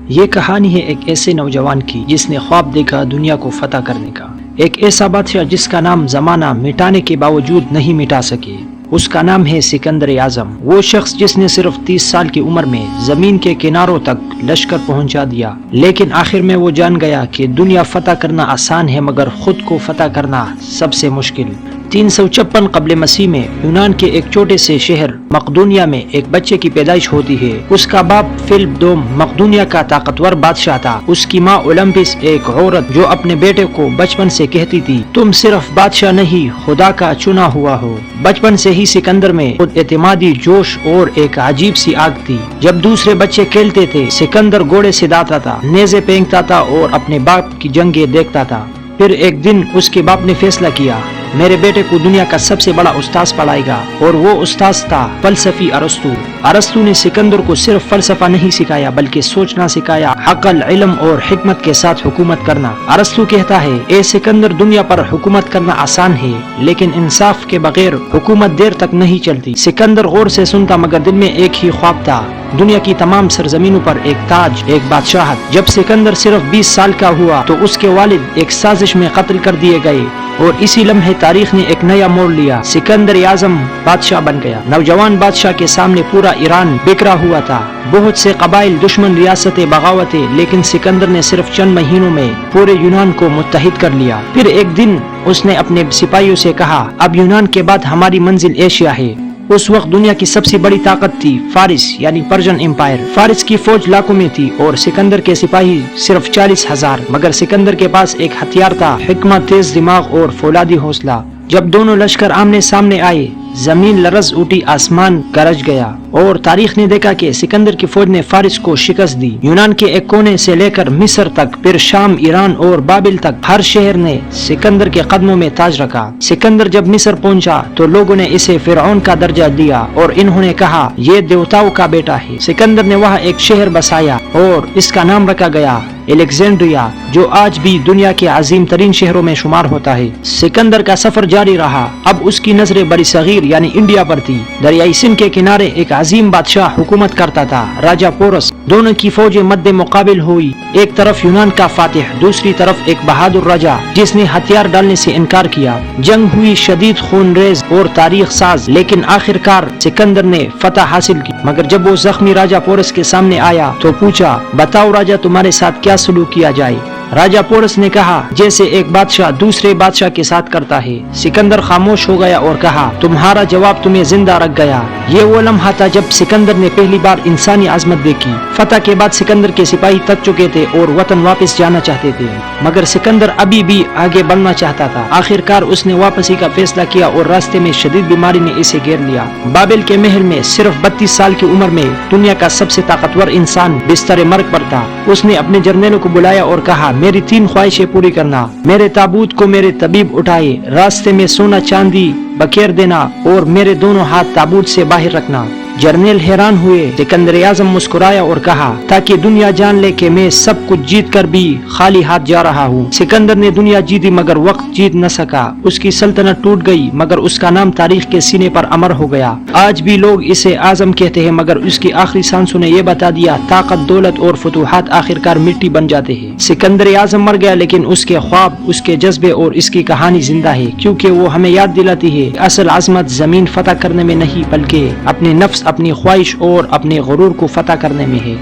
یہ کہانی ہے ایک ایسے نوجوان کی جس نے خواب دیکھا دنیا کو فتح کرنے کا، ایک ایسا بادشاہ جس کا نام زمانہ مٹانے کے باوجود نہیں مٹا سکے۔ اس کا نام ہے سکندر اعظم، وہ شخص جس نے صرف 30 سال کی عمر میں زمین کے کناروں تک لشکر پہنچا دیا، لیکن آخر میں وہ جان گیا کہ دنیا فتح کرنا آسان ہے مگر خود کو فتح کرنا سب سے مشکل۔ 356 قبل مسیح میں یونان کے ایک چھوٹے سے شہر مقدونیہ میں ایک بچے کی پیدائش ہوتی ہے۔ اس کا باپ فلپ دوم مقدونیہ کا طاقتور بادشاہ تھا۔ اس کی ماں اولمپس ایک عورت جو اپنے بیٹے کو بچپن سے کہتی تھی تم صرف بادشاہ نہیں خدا کا چنا ہوا ہو۔ بچپن سے ہی سکندر میں خود اعتمادی، جوش اور ایک عجیب سی آگ تھی۔ جب دوسرے بچے کھیلتے تھے سکندر گھوڑے سے داتا تھا، نیزے پھینکتا تھا اور اپنے باپ کی جنگیں دیکھتا تھا۔ پھر ایک دن اس کے باپ نے فیصلہ کیا میرے بیٹے کو دنیا کا سب سے بڑا استاذ پڑھائے گا، اور وہ استاذ تھا فلسفی ارسطو۔ ارسطو نے سکندر کو صرف فلسفہ نہیں سکھایا بلکہ سوچنا سکھایا، عقل، علم اور حکمت کے ساتھ حکومت کرنا۔ ارسطو کہتا ہے اے سکندر، دنیا پر حکومت کرنا آسان ہے لیکن انصاف کے بغیر حکومت دیر تک نہیں چلتی۔ سکندر غور سے سنتا مگر دل میں ایک ہی خواب تھا، دنیا کی تمام سرزمینوں پر ایک تاج، ایک بادشاہت۔ جب سکندر صرف 20 سال کا ہوا تو اس کے والد ایک سازش میں قتل کر دیے گئے، اور اسی لمحے تاریخ نے ایک نیا موڑ لیا۔ سکندر اعظم بادشاہ بن گیا۔ نوجوان بادشاہ کے سامنے پورا ایران بکھرا ہوا تھا، بہت سے قبائل، دشمن ریاستیں، بغاوتیں، لیکن سکندر نے صرف چند مہینوں میں پورے یونان کو متحد کر لیا۔ پھر ایک دن اس نے اپنے سپاہیوں سے کہا اب یونان کے بعد ہماری منزل ایشیا ہے۔ اس وقت دنیا کی سب سے بڑی طاقت تھی فارس یعنی پرشین امپائر۔ فارس کی فوج لاکھوں میں تھی اور سکندر کے سپاہی صرف 40,000، مگر سکندر کے پاس ایک ہتھیار تھا، حکمت، تیز دماغ اور فولادی حوصلہ۔ جب دونوں لشکر آمنے سامنے آئے زمین لرز اٹھی، آسمان گرج گیا، اور تاریخ نے دیکھا کہ سکندر کی فوج نے فارس کو شکست دی۔ یونان کے ایک کونے سے لے کر مصر تک، پھر شام، ایران اور بابل تک، ہر شہر نے سکندر کے قدموں میں تاج رکھا۔ سکندر جب مصر پہنچا تو لوگوں نے اسے فرعون کا درجہ دیا اور انہوں نے کہا یہ دیوتاؤں کا بیٹا ہے۔ سکندر نے وہاں ایک شہر بسایا اور اس کا نام رکھا گیا الیگزینڈریا، جو آج بھی دنیا کے عظیم ترین شہروں میں شمار ہوتا ہے۔ سکندر کا سفر جاری رہا، اب اس کی نظریں بڑی صغیر یعنی انڈیا پر تھی۔ دریائے سندھ کے کنارے ایک عظیم بادشاہ حکومت کرتا تھا، راجہ پورس۔ دونوں کی فوجیں مد مقابل ہوئی، ایک طرف یونان کا فاتح، دوسری طرف ایک بہادر راجہ جس نے ہتھیار ڈالنے سے انکار کیا۔ جنگ ہوئی، شدید خون ریز اور تاریخ ساز، لیکن آخرکار سکندر نے فتح حاصل کی۔ مگر جب وہ زخمی راجہ پورس کے سامنے آیا تو پوچھا بتاؤ راجہ تمہارے ساتھ کیا سلوک کیا جائے؟ راجہ پورس نے کہا جیسے ایک بادشاہ دوسرے بادشاہ کے ساتھ کرتا ہے۔ سکندر خاموش ہو گیا اور کہا تمہارا جواب تمہیں زندہ رکھ گیا۔ یہ وہ لمحہ تھا جب سکندر نے پہلی بار انسانی عظمت دیکھی۔ فتح کے بعد سکندر کے سپاہی تھک چکے تھے اور وطن واپس جانا چاہتے تھے، مگر سکندر ابھی بھی آگے بڑھنا چاہتا تھا۔ آخرکار اس نے واپسی کا فیصلہ کیا اور راستے میں شدید بیماری نے اسے گھیر لیا۔ بابل کے محل میں صرف 32 سال کی عمر میں دنیا کا سب سے طاقتور انسان بستر مرگ پر تھا۔ اس نے اپنے جرنیلوں کو بلایا اور کہا میری 3 خواہشیں پوری کرنا، میرے تابوت کو میرے طبیب اٹھائے، راستے میں سونا چاندی بکھیر دینا اور میرے دونوں ہاتھ تابوت سے باہر رکھنا۔ جرنیل حیران ہوئے۔ سکندر اعظم مسکرایا اور کہا تاکہ دنیا جان لے کہ میں سب کچھ جیت کر بھی خالی ہاتھ جا رہا ہوں۔ سکندر نے دنیا جیتی مگر وقت جیت نہ سکا۔ اس کی سلطنت ٹوٹ گئی مگر اس کا نام تاریخ کے سینے پر امر ہو گیا۔ آج بھی لوگ اسے اعظم کہتے ہیں مگر اس کی آخری سانسوں نے یہ بتا دیا طاقت، دولت اور فتوحات آخرکار مٹی بن جاتے ہیں۔ سکندر اعظم مر گیا لیکن اس کے خواب، اس کے جذبے اور اس کی کہانی زندہ ہے، کیونکہ وہ ہمیں یاد دلاتی ہے اصل عظمت زمین فتح کرنے میں نہیں بلکہ اپنے نفس، اپنی خواہش اور اپنے غرور کو فتح کرنے میں ہے۔